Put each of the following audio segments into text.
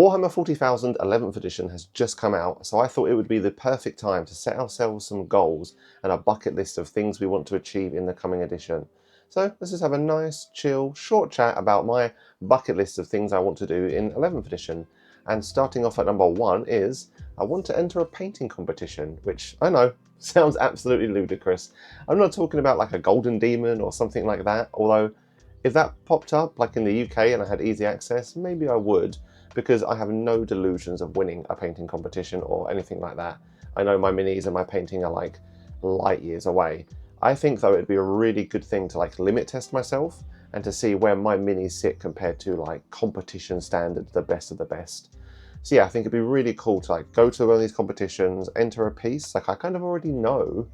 Warhammer 40,000 11th edition has just come out, so I thought it would be the perfect time to set ourselves some goals and a bucket list of things we want to achieve in the coming edition. So let's just have a nice, chill, short chat about my bucket list of things I want to do in 11th edition. And starting off at number 1 is, I want to enter a painting competition, which I know sounds absolutely ludicrous. I'm not talking about like a golden demon or something like that, although if that popped up like in the UK and I had easy access, maybe I would, because I have no delusions of winning a painting competition or anything like that. I know my minis and my painting are like light years away. I think though it'd be a really good thing to like limit test myself and to see where my minis sit compared to like competition standards, the best of the best. So yeah, I think it'd be really cool to like go to one of these competitions, enter a piece. Like I kind of already know,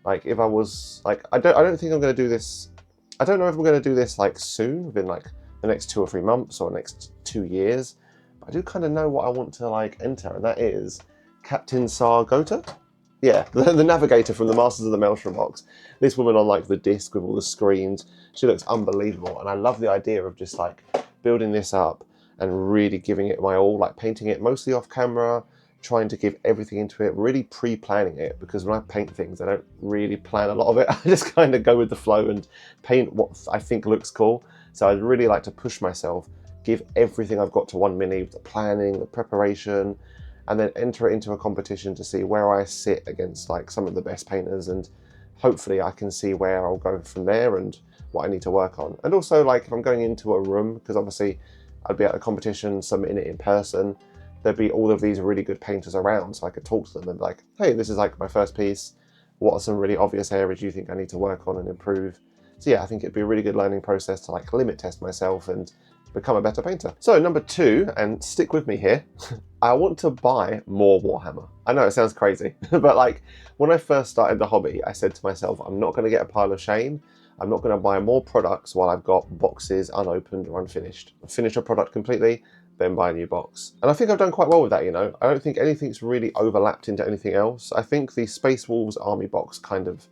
like if I was like, I don't think I'm going to do this. I don't know if I'm going to do this like soon, within like the next 2 or 3 months or next 2 years. But I do kind of know what I want to like enter, and that is Captain Sargota. Yeah, the navigator from the Masters of the Maelstrom box. This woman on like the disc with all the screens, she looks unbelievable, and I love the idea of just like building this up and really giving it my all, like painting it mostly off camera, trying to give everything into it, really pre-planning it, because when I paint things, I don't really plan a lot of it. I just kind of go with the flow and paint what I think looks cool. So I'd really like to push myself, give everything I've got to one mini, the planning, the preparation, and then enter it into a competition to see where I sit against like some of the best painters, and hopefully I can see where I'll go from there and what I need to work on. And also like if I'm going into a room, because obviously I'd be at a competition submitting it in person, there'd be all of these really good painters around, so I could talk to them and be like, hey, this is like my first piece. What are some really obvious areas you think I need to work on and improve? So yeah, I think it'd be a really good learning process to like limit test myself and become a better painter. So number 2, and stick with me here, I want to buy more Warhammer. I know it sounds crazy, but like when I first started the hobby, I said to myself, I'm not going to get a pile of shame. I'm not going to buy more products while I've got boxes unopened or unfinished. Finish a product completely, then buy a new box. And I think I've done quite well with that, you know. I don't think anything's really overlapped into anything else. I think the Space Wolves army box kind of,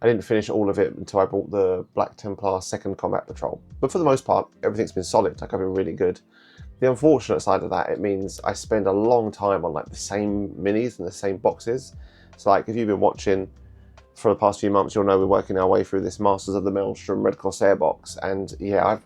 I didn't finish all of it until I bought the Black Templar Second Combat Patrol. But for the most part, everything's been solid, like I've been really good. The unfortunate side of that, it means I spend a long time on like the same minis and the same boxes. So like if you've been watching for the past few months, you'll know we're working our way through this Masters of the Maelstrom Red Corsair box. And yeah,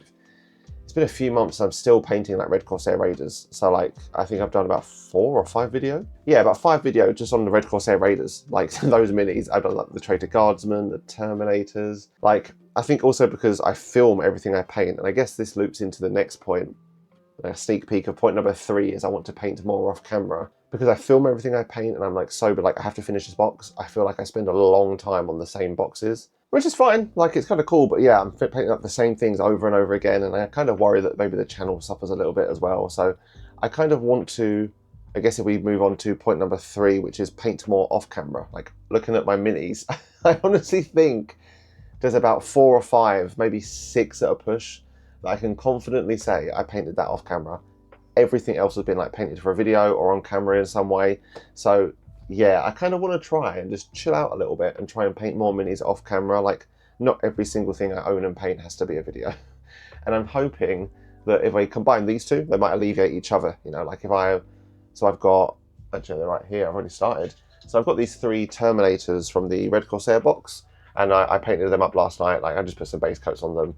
it's been a few months and I'm still painting like Red Corsair Raiders. So like, I think I've done about 4 or 5 videos. Yeah, about 5 videos just on the Red Corsair Raiders, like those minis. I've done like the Traitor Guardsmen, the Terminators. Like, I think also because I film everything I paint, and I guess this loops into the next point. A sneak peek of point number 3 is I want to paint more off camera. Because I film everything I paint and I'm like sober, like I have to finish this box. I feel like I spend a long time on the same boxes, which is fine. Like it's kind of cool, but yeah, I'm painting up the same things over and over again. And I kind of worry that maybe the channel suffers a little bit as well. So I kind of want to, I guess if we move on to point number 3, which is paint more off camera, like looking at my minis, I honestly think there's about 4 or 5, maybe 6 at a push that I can confidently say I painted that off camera. Everything else has been like painted for a video or on camera in some way. So yeah, I kind of want to try and just chill out a little bit and try and paint more minis off camera. Like not every single thing I own and paint has to be a video. And I'm hoping that if I combine these two, they might alleviate each other. You know, like if so I've got, actually they're right here, I've already started. So I've got these 3 Terminators from the Red Corsair box, and I painted them up last night. Like I just put some base coats on them.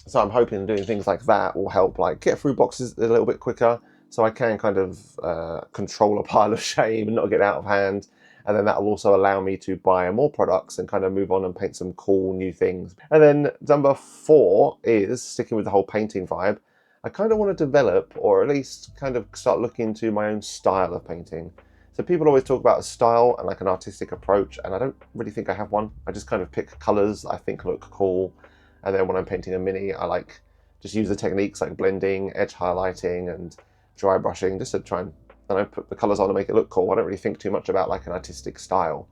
So I'm hoping doing things like that will help like get through boxes a little bit quicker, so I can kind of control a pile of shame and not get out of hand. And then that will also allow me to buy more products and kind of move on and paint some cool new things. And then number 4 is, sticking with the whole painting vibe, I kind of want to develop, or at least kind of start looking into my own style of painting. So people always talk about a style and like an artistic approach, and I don't really think I have one. I just kind of pick colours I think look cool. And then when I'm painting a mini, I like just use the techniques like blending, edge highlighting, and dry brushing, just to try and, I don't know, put the colours on and make it look cool. I don't really think too much about like an artistic style.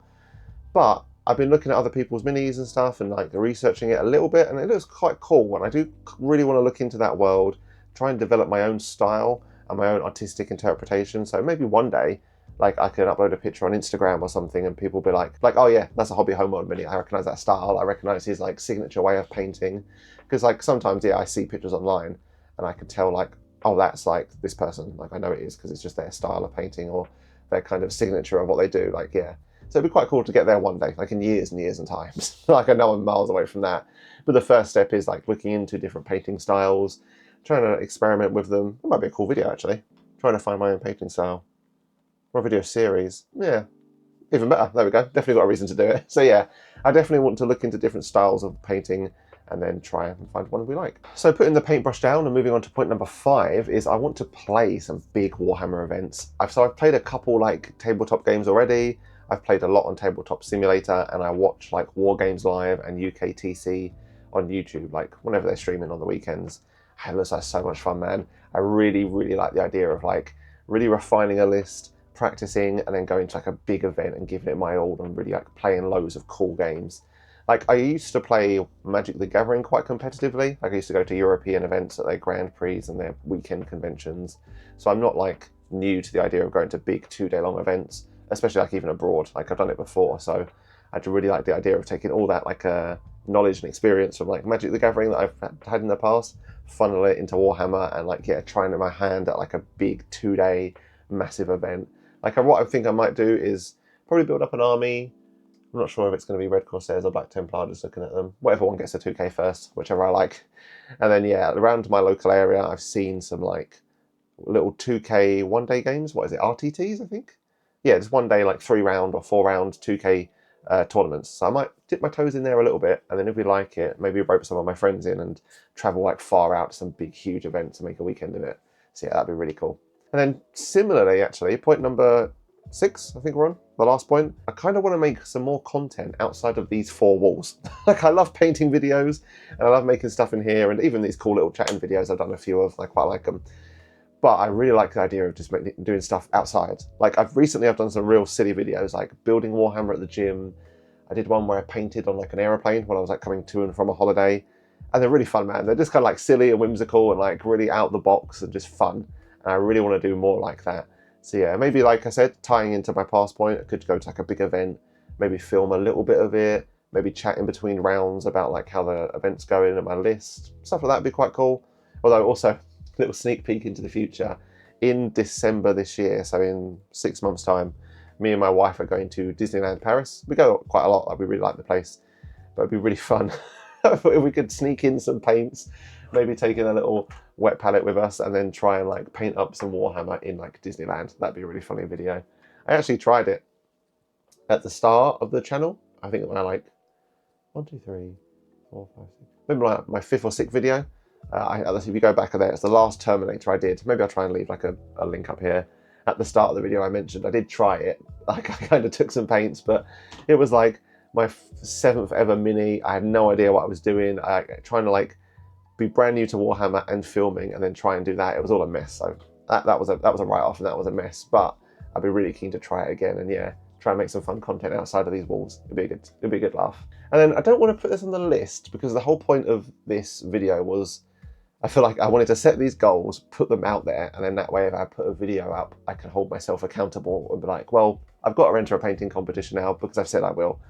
But I've been looking at other people's minis and stuff and like researching it a little bit, and it looks quite cool. And I do really want to look into that world, try and develop my own style and my own artistic interpretation. So maybe one day, like I could upload a picture on Instagram or something and people be like, oh yeah, that's a Hobby Homeworld mini. I recognise that style. I recognise his like signature way of painting. Because like sometimes, yeah, I see pictures online and I can tell like, oh, that's like this person. Like I know it is because it's just their style of painting or their kind of signature of what they do. Like, yeah. So it'd be quite cool to get there one day, like in years and years and times. Like I know I'm miles away from that. But the first step is like looking into different painting styles, trying to experiment with them. It might be a cool video actually. Trying to find my own painting style. Or a video series. Yeah. Even better. There we go. Definitely got a reason to do it. So yeah, I definitely want to look into different styles of painting and then try and find one we like. So putting the paintbrush down and moving on to point number 5 is I want to play some big Warhammer events. I've played a couple like tabletop games already. I've played a lot on Tabletop Simulator, and I watch like War Games Live and UKTC on YouTube, like whenever they're streaming on the weekends. It looks like so much fun, man. I really, really like the idea of like really refining a list, practicing, and then going to like a big event and giving it my all and really like playing loads of cool games. Like I used to play Magic the Gathering quite competitively. Like I used to go to European events at their Grand Prix and their weekend conventions. So I'm not like new to the idea of going to big 2-day long events, especially like even abroad. Like I've done it before. So I'd really like the idea of taking all that like knowledge and experience from like Magic the Gathering that I've had in the past, funnel it into Warhammer and like, yeah, trying my hand at like a big 2-day massive event. Like what I think I might do is probably build up an army. I'm not sure if it's going to be Red Corsairs or Black Templar, just looking at them. Whatever one gets a 2k first, whichever I like. And then, yeah, around my local area, I've seen some like little 2k one-day games. What is it, RTTs, I think? Yeah, it's 1 day, like 3-round or 4-round 2k tournaments. So I might dip my toes in there a little bit, and then if we like it, maybe rope some of my friends in and travel like far out to some big, huge events and make a weekend of it. So yeah, that'd be really cool. And then similarly, actually, point number 6, I think we're on, the last point. I kind of want to make some more content outside of these 4 walls. Like I love painting videos and I love making stuff in here, and even these cool little chatting videos I've done a few of, I quite like them. But I really like the idea of just doing stuff outside. Like I've done some real silly videos, like building Warhammer at the gym. I did one where I painted on like an aeroplane when I was like coming to and from a holiday. And they're really fun, man. They're just kind of like silly and whimsical and like really out the box and just fun. And I really want to do more like that. So yeah, maybe like I said, tying into my past point, I could go to like a big event, maybe film a little bit of it, maybe chat in between rounds about like how the event's going and my list. Stuff like that would be quite cool. Although also, little sneak peek into the future. In December this year, so in 6 months' time, me and my wife are going to Disneyland Paris. We go quite a lot, like we really like the place, but it'd be really fun if we could sneak in some paints, maybe take in a little wet palette with us and then try and like paint up some Warhammer in like Disneyland. That'd be a really funny video. I actually tried it at the start of the channel. I think when I like 1, 2, 3, 4, 5, 6, maybe like my 5th or 6th video. If you go back there, it's the last Terminator I did. Maybe I'll try and leave like a link up here. At the start of the video I mentioned, I did try it. Like I kind of took some paints, but it was like my 7th ever mini. I had no idea what I was doing. Trying to like be brand new to Warhammer and filming and then try and do that. It was all a mess. So that was a write-off and that was a mess. But I'd be really keen to try it again and yeah, try and make some fun content outside of these walls. It'd be a good laugh. And then I don't want to put this on the list because the whole point of this video was I feel like I wanted to set these goals, put them out there, and then that way if I put a video up, I can hold myself accountable and be like, well, I've got to enter a painting competition now because I've said I will.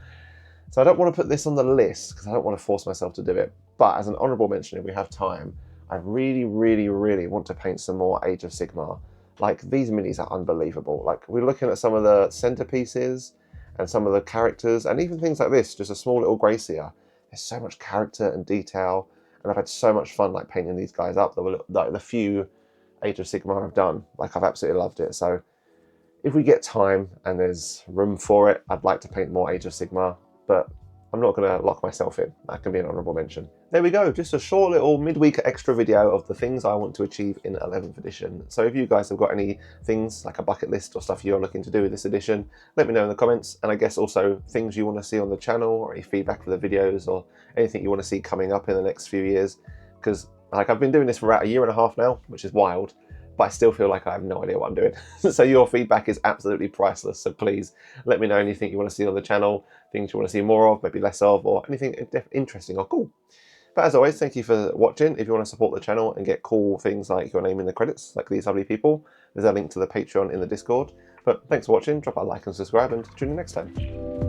So I don't want to put this on the list because I don't want to force myself to do it. But as an honourable mention, if we have time, I really, really, really want to paint some more Age of Sigmar. Like these minis are unbelievable. Like we're looking at some of the centerpieces and some of the characters and even things like this, just a small little Gracia. There's so much character and detail. And I've had so much fun like painting these guys up. The few Age of Sigmar I've done, like I've absolutely loved it. So if we get time and there's room for it, I'd like to paint more Age of Sigmar, but I'm not going to lock myself in. That can be an honourable mention. There we go, just a short little midweek extra video of the things I want to achieve in 11th edition. So if you guys have got any things, like a bucket list or stuff you're looking to do with this edition, let me know in the comments. And I guess also things you want to see on the channel or any feedback for the videos or anything you want to see coming up in the next few years. Because like I've been doing this for about 1.5 years now, which is wild, but I still feel like I have no idea what I'm doing. So your feedback is absolutely priceless. So please let me know anything you want to see on the channel, things you want to see more of, maybe less of, or anything interesting or cool. But as always, thank you for watching. If you want to support the channel and get cool things like your name in the credits, like these lovely people, there's a link to the Patreon in the Discord. But thanks for watching, drop a like and subscribe, and tune in next time.